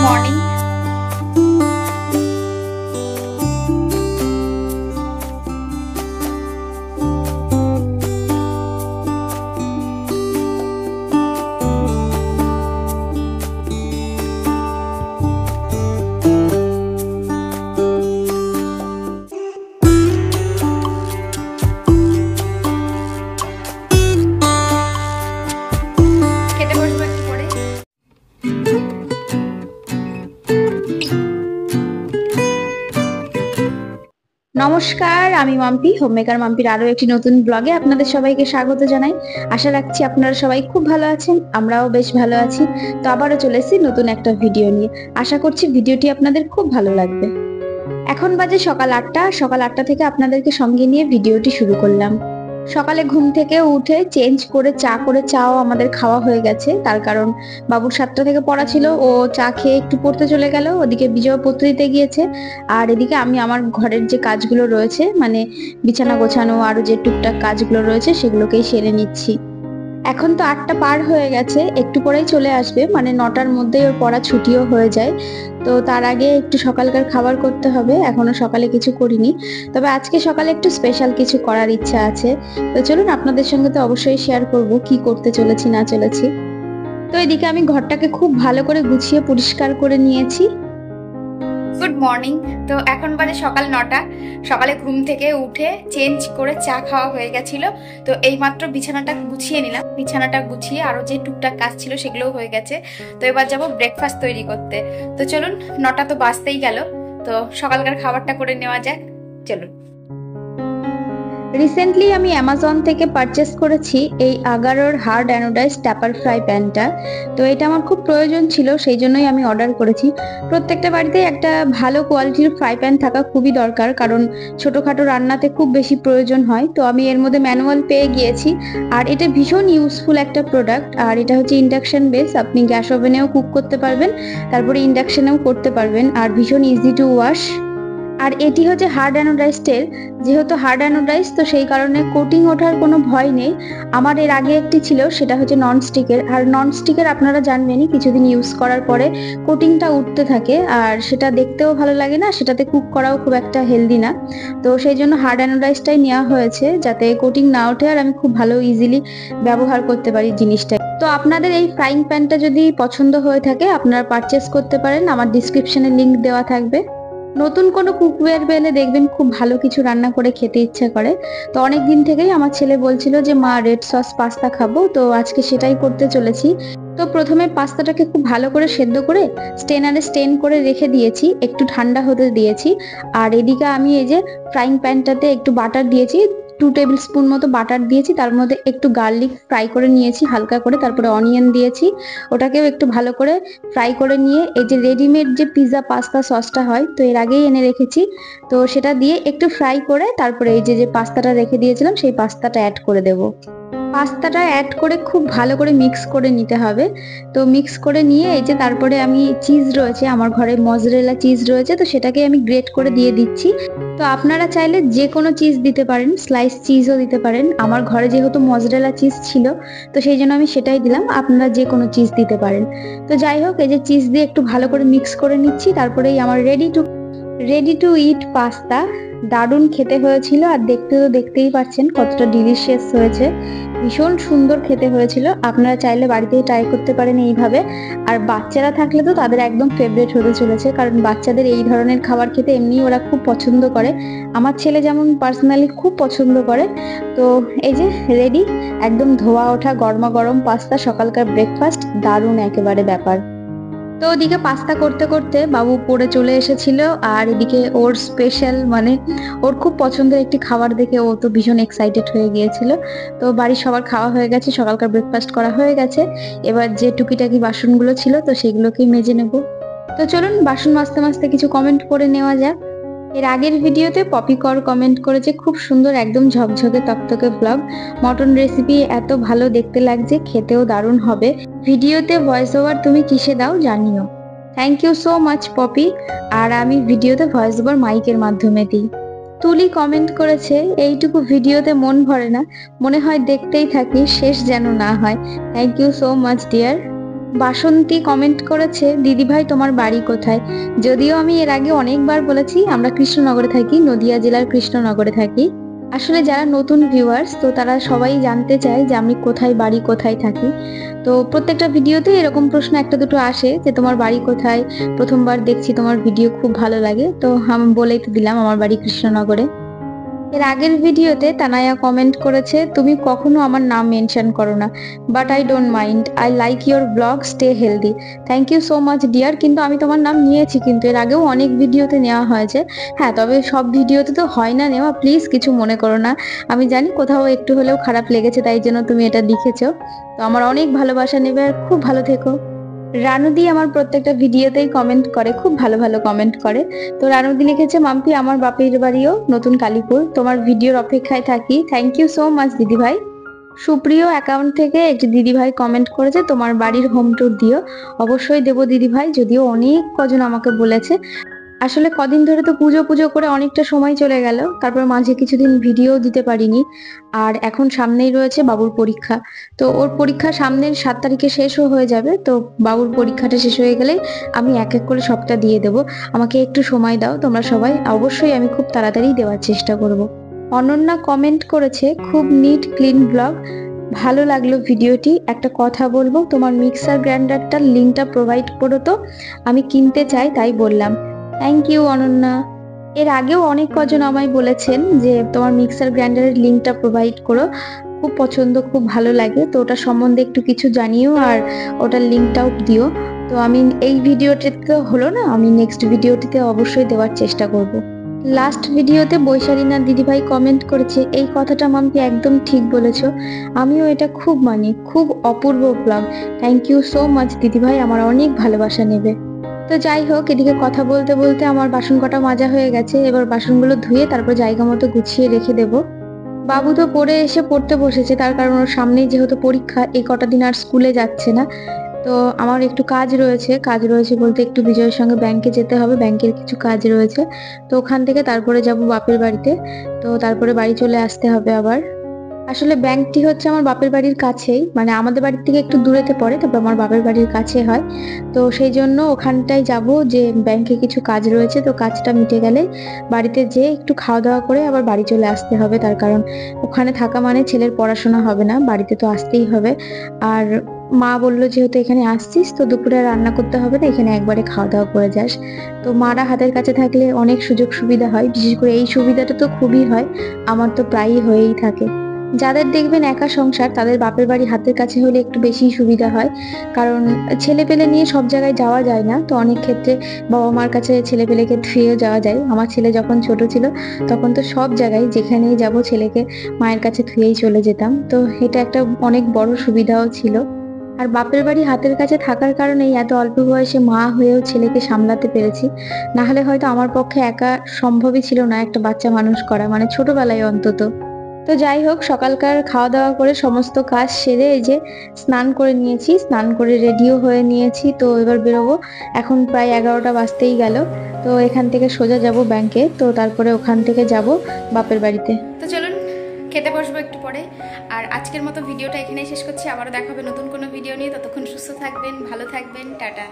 Morning. খেতে বসবো একটু পরে। নমস্কার, আমি মাম্পি, হোমমেকার মাম্পির আরো একটি নতুন ব্লগে আপনাদের সবাইকে স্বাগত জানাই। আশা রাখছি আপনারা সবাই খুব ভালো আছেন, আমরাও বেশ ভালো আছি। তো আবারও চলে এসেছি নতুন একটা ভিডিও নিয়ে। আশা করছি ভিডিওটি আপনাদের খুব ভালো লাগবে। এখন বাজে সকাল 8টা। সকাল 8টা থেকে আপনাদেরকে সঙ্গে নিয়ে ভিডিওটি শুরু করলাম। সকালে ঘুম থেকে উঠে চেঞ্জ করে চাও আমাদের খাওয়া হয়ে গেছে। তার কারণ বাবুর 7টা থেকে পড়া ছিল, ও চা খেয়ে একটু পড়তে চলে গেল, ওদিকে বিজয় পড়তে দিতে গিয়েছে। আর এদিকে আমি আমার ঘরের যে কাজগুলো রয়েছে, মানে বিছানা গোছানো আরো যে টুকটাক কাজগুলো রয়েছে সেগুলোকেই সেরে নিচ্ছি। এখন তো 8টা পার হয়ে গেছে, একটু পরেই চলে আসবে, মানে 9টার মধ্যেই ওর পড়া ছুটিও হয়ে যায়। তো তার আগে একটু সকালকার খাবার করতে হবে। এখনো সকালে কিছু করিনি, তবে আজকে সকালে একটু স্পেশাল কিছু করার ইচ্ছা আছে। তো চলুন আপনাদের সঙ্গে তো অবশ্যই শেয়ার করব কি করতে চলেছি না চলেছি। তো এদিকে আমি ঘরটাকে খুব ভালো করে গুছিয়ে পরিষ্কার করে নিয়েছি। Good morning. তো এখন বাজে সকাল 9টা। সকালে ঘুম থেকে উঠে চেঞ্জ করে চা খাওয়া হয়ে গেছিল। তো এইমাত্র বিছানাটা গুছিয়ে নিলাম। বিছানাটা গুছিয়ে আরো যে টুকটাক কাজ ছিল সেগুলোও হয়ে গেছে। তো এবার যাবো ব্রেকফাস্ট তৈরি করতে। তো চলুন, 9টা তো বাজতেই গেল, তো সকালকার খাবারটা করে নেওয়া যাক। চলুন। রিসেন্টলি আমি অ্যামাজন থেকে পারচেস করেছি এই আগারোর হার্ড অ্যানোডাইজ ট্যাপার ফ্রাই প্যানটা। তো এটা আমার খুব প্রয়োজন ছিল, সেই জন্যই আমি অর্ডার করেছি। প্রত্যেকটা বাড়িতে একটা ভালো কোয়ালিটির ফ্রাই প্যান থাকা খুবই দরকার, কারণ ছোটোখাটো রান্নাতে খুব বেশি প্রয়োজন হয়। তো আমি এর মধ্যে ম্যানুয়াল পেয়ে গিয়েছি, আর এটা ভীষণ ইউজফুল একটা প্রোডাক্ট। আর এটা হচ্ছে ইন্ডাকশন বেস, আপনি গ্যাস ওভেনেও কুক করতে পারবেন, তারপরে ইন্ডাকশনেও করতে পারবেন, আর ভীষণ ইজি টু ওয়াশ। আর এটি হচ্ছে হার্ড অ্যানোডাইজড, যেহেতু হার্ড অ্যানোডাইজ তো সেই কারণে কোটিং ওঠার কোনো ভয় নেই। আমার এর আগে একটি ছিল, সেটা হচ্ছে ননস্টিকের। আর ননস্টিকের আপনারা জানবেনই, কিছুদিন ইউজ করার পরে কোটিংটা উঠতে থাকে, আর সেটা দেখতেও ভালো লাগে না, সেটাতে কুক করাও খুব একটা হেলদি না। তো সেই জন্য হার্ড অ্যানোডাইজটাই নেওয়া হয়েছে, যাতে কোটিং না ওঠে আর আমি খুব ভালো ইজিলি ব্যবহার করতে পারি জিনিসটা। তো আপনাদের এই ফ্রাইং প্যানটা যদি পছন্দ হয়ে থাকে আপনারা পারচেস করতে পারেন, আমার ডিসক্রিপশনে লিংক দেওয়া থাকবে। নতুন কোনো কুকওয়্যার পেলে দেখবেন খুব ভালো কিছু রান্না করে খেতে ইচ্ছা করে। তো অনেক দিন থেকেই আমার ছেলে বলছিল যে মা রেড সস পাস্তা খাবো, তো আজকে সেটাই করতে চলেছি। তো প্রথমে পাস্তাটাকে খুব ভালো করে সেদ্ধ করে স্টেনারে স্টেন করে রেখে দিয়েছি, একটু ঠান্ডা হতে দিয়েছি। আর এদিকে আমি এই যে ফ্রাইং প্যানটাতে একটু বাটার দিয়েছি, 2 টেবিল স্পুন মতো বাটার দিয়েছি, তার মধ্যে একটু গার্লিক ফ্রাই করে নিয়েছি হালকা করে, তারপরে অনিয়ন দিয়েছি, ওটাকেও একটু ভালো করে ফ্রাই করে নিয়ে এই যে রেডিমেড যে পিৎজা পাস্তা সসটা হয়, তো এর আগেই এনে রেখেছি, তো সেটা দিয়ে একটু ফ্রাই করে তারপরে এই যে পাস্তাটা রেখে দিয়েছিলাম সেই পাস্তাটা অ্যাড করে দেবো। পাস্তাটা অ্যাড করে খুব ভালো করে মিক্স করে নিতে হবে। তো মিক্স করে নিয়ে এই যে তারপরে আমি চিজ রয়েছে, আমার ঘরে মজরেলা চিজ রয়েছে, তো সেটাকে আমি গ্রেট করে দিয়ে দিচ্ছি। তো আপনারা চাইলে যে কোনো চিজ দিতে পারেন, স্লাইস চিজও দিতে পারেন। আমার ঘরে যেহেতু মজরেলা চিজ ছিল তো সেই জন্য আমি সেটাই দিলাম, আপনারা যে কোনো চিজ দিতে পারেন। তো যাই হোক, এই যে চিজ দিয়ে একটু ভালো করে মিক্স করে নিচ্ছি, তারপরেই আমার রেডি টু ইট পাস্তা। দারুণ খেতে হয়েছিল, আর দেখতে তো দেখতেই পাচ্ছেন কতটা ডিলিশিয়াস হয়েছে, ভীষণ সুন্দর খেতে হয়েছিল। আপনারা চাইলে বাড়িতেই ট্রাই করতে পারেন এইভাবে। আর বাচ্চারা থাকলে তো তাদের একদম ফেভারিট হতে চলেছে, কারণ বাচ্চাদের এই ধরনের খাবার খেতে এমনি ওরা খুব পছন্দ করে। আমার ছেলে যেমন পার্সোনালি খুব পছন্দ করে। তো এই যে রেডি, একদম ধোয়া ওঠা গরমা গরম পাস্তা, সকালকার ব্রেকফাস্ট, দারুণ একেবারে ব্যাপার। তো ওদিকে পাস্তা করতে করতে বাবু পড়ে চলে এসেছিল, আর এদিকে ওর স্পেশাল মানে ওর খুব পছন্দের একটি খাবার দেখে ও তো ভীষণ এক্সাইটেড হয়ে গিয়েছিল। তো বাড়ির সবার খাওয়া হয়ে গেছে, সকালকার ব্রেকফাস্ট করা হয়ে গেছে। এবার যে টুকিটাকি বাসনগুলো ছিল তো সেগুলোকেই মেজে নেব। তো চলুন বাসন মাজতে মাজতে কিছু কমেন্ট করে নেওয়া যাক। এর আগের ভিডিওতে পপি কর কমেন্ট করেছে, খুব সুন্দর একদম ঝকঝকে তকতকে ব্লগ, মটন রেসিপি এত ভালো দেখতে লাগছে, খেতেও দারুণ হবে। ভিডিওতে ভয়েস ওভার তুমি কিসে দাও জানিও। Thank you so much Poppy. আর আমি ভিডিওতে ভয়েস ওভার মাইকের মাধ্যমে দিই। তুলি কমেন্ট করেছে, এইটুকু ভিডিওতে মন ভরে না, মনে হয় দেখতেই থাকি, শেষ যেন না হয়। Thank you so much dear. Basanti comment করেছে, দিদি ভাই তোমার বাড়ি কোথায়? যদিও আমি এর আগে অনেকবার বলেছি আমরা কৃষ্ণনগরে থাকি, নদিয়া জেলার কৃষ্ণনগরে থাকি। আসলে যারা নতুন ভিউয়ার্স তো তারা সবাই জানতে চায় যে আমি কোথায় বাড়ি, কোথায় থাকি। তো প্রত্যেকটা ভিডিওতে এরকম প্রশ্ন একটা দুটো আসে যে তোমার বাড়ি কোথায়, প্রথমবার দেখছি তোমার ভিডিও খুব ভালো লাগে, তো আমি বলেই তো দিলাম আমার বাড়ি কৃষ্ণনগরে। এর আগের ভিডিওতে তানায়া কমেন্ট করেছে, তুমি কখনো আমার নাম মেনশন করো না, but I don't mind, I like your blog, stay healthy. Thank you so much dear, কিন্তু আমি তোমার নাম নিয়েছি, কিন্তু এর আগেও অনেক ভিডিওতে নেওয়া হয়েছে। হ্যাঁ, তবে সব ভিডিওতে তো হয় না নেওয়া, প্লিজ কিছু মনে করো না। আমি জানি কোথাও একটু হলেও খারাপ লেগেছে, তাই জন্য তুমি এটা লিখেছো। তো আমার অনেক ভালোবাসা নেবে আর খুব ভালো থেকো। রানুদি আমার প্রত্যেকটা ভিডিওতেই কমেন্ট করে, খুব ভালো ভালো কমেন্ট করে। তো রানুদি লিখেছে, মাম্পি আমার বাপের বাড়িও নতুন কালীপুর, তোমার ভিডিওর অপেক্ষায় থাকি। থ্যাংক ইউ সো মাচ দিদি ভাই। সুপ্রিয় অ্যাকাউন্ট থেকে একটি দিদি ভাই কমেন্ট করেছে, তোমার বাড়ির হোম ট্যুর দিও। অবশ্যই দেবো দিদি ভাই, যদিও অনেক কজন আমাকে বলেছে। আসলে কদিন ধরে তো পুজো পুজো করে অনেকটা সময় চলে গেল, তারপর মাঝে কিছুদিন ভিডিও দিতে পারিনি। আর এখন সামনেই রয়েছে বাবুর পরীক্ষা, তো ওর পরীক্ষা সামনের 7 তারিখে শেষও হয়ে যাবে। তো বাবুর পরীক্ষাটা শেষ হয়ে গেলেই আমি এক এক করে সবটা দিয়ে দেবো। আমাকে একটু সময় দাও তোমরা সবাই, অবশ্যই আমি খুব তাড়াতাড়ি দেওয়ার চেষ্টা করব। অনন্যা কমেন্ট করেছে, খুব নিট ক্লিন ব্লগ, ভালো লাগলো ভিডিওটি। একটা কথা বলবো, তোমার মিক্সার গ্রাইন্ডারটার লিঙ্কটা প্রোভাইড করো তো, আমি কিনতে চাই তাই বললাম। Thank you Ananya. এর আগেও অনেক কজন আমায় বলেছেন যে তোমার মিক্সার গ্রাইন্ডারের লিঙ্কটা প্রোভাইড করো, খুব পছন্দ, খুব ভালো লাগে, তো ওটা সম্বন্ধে একটু কিছু জানিও আর ওটার লিঙ্কটাও দিও। তো আমি এই ভিডিওটিতে তো হলো না, আমি নেক্সট ভিডিওটিতে অবশ্যই দেওয়ার চেষ্টা করব। লাস্ট ভিডিওতে বৈশালীনা দিদিভাই কমেন্ট করেছে, এই কথাটা মাম্পি একদম ঠিক বলেছো, আমিও এটা খুব মানি, খুব অপূর্ব blog. Thank you so much দিদিভাই, আমার অনেক ভালোবাসা নেবে। তো যাই হোক, এদিকে কথা বলতে বলতে আমার বাসন কটা মাজা হয়ে গেছে, এবার বাসনগুলো ধুয়ে তারপর জায়গা মতো গুছিয়ে রেখে দেব। বাবু তো পড়ে এসে পড়তে বসেছে, তার কারণ ওর সামনেই যেহেতু পরীক্ষা, এই কটা দিন আর স্কুলে যাচ্ছে না। তো আমার একটু কাজ রয়েছে, কাজ রয়েছে বলতে একটু বিজয়ের সঙ্গে ব্যাংকে যেতে হবে, ব্যাংকের কিছু কাজ রয়েছে। তো ওখান থেকে তারপরে যাব বাপের বাড়িতে, তো তারপরে বাড়ি চলে আসতে হবে আবার। আসলে ব্যাংকটি হচ্ছে আমার বাপের বাড়ির কাছেই, মানে আমাদের বাড়ির থেকে একটু দূরেতে পড়ে, তবে আমার বাপের বাড়ির কাছে হয়। তো সেই জন্য ওখানটায় যাব, যে ব্যাংকে কিছু কাজ রয়েছে, তো কাজটা মিটে গেলে বাড়িতে যেয়ে একটু খাওয়া দাওয়া করে আবার বাড়ি চলে আসতে হবে, তার কারণ ওখানে থাকা মানে ছেলের পড়াশোনা হবে না, বাড়িতে তো আসতেই হবে। আর মা বললো যেহেতু এখানে আসছিস তো দুপুরে রান্না করতে হবে না, এখানে একবারে খাওয়া দাওয়া করে যাস। তো মারা হাতের কাছে থাকলে অনেক সুযোগ সুবিধা হয়, বিশেষ করে এই সুবিধাটা তো খুবই হয়, আমার তো প্রায়ই হয়েই থাকে। যাদের দেখবেন একা সংসার, তাদের বাপের বাড়ি হাতের কাছে হলে একটু বেশি সুবিধা হয়, কারণ ছেলে পেলে নিয়ে সব জায়গায় যাওয়া যায় না, তো অনেক ক্ষেত্রে বাবা মার কাছে ছেলে পেলেকে ধুয়েও যাওয়া যায়। আমার ছেলে যখন ছোট ছিল তখন তো সব জায়গায় যেখানেই যাব ছেলেকে মায়ের কাছে ধুয়েই চলে যেতাম, তো এটা একটা অনেক বড় সুবিধাও ছিল। আর বাপের বাড়ি হাতের কাছে থাকার কারণেই এত অল্প বয়সে মা হয়েও ছেলেকে সামলাতে পেরেছি, না হলে হয়তো আমার পক্ষে একা সম্ভবই ছিল না একটা বাচ্চা মানুষ করা, মানে ছোটবেলায় অন্তত। তো যাই হোক, সকালকার খাওয়া দাওয়া করে সমস্ত কাজ সেরে এই যে স্নান করে নিয়েছি, স্নান করে রেডিও হয়ে নিয়েছি, তো এবার বেরোবো। এখন প্রায় 11টা বাজতেই গেল। তো এখান থেকে সোজা যাব ব্যাংকে, তো তারপরে ওখান থেকে যাব বাপের বাড়িতে। তো চলুন খেতে বসবো একটু পরে। আর আজকের মতো ভিডিওটা এখানেই শেষ করছি, আবারও দেখাবে নতুন কোনো ভিডিও নিয়ে। ততক্ষণ সুস্থ থাকবেন, ভালো থাকবেন, টাটা।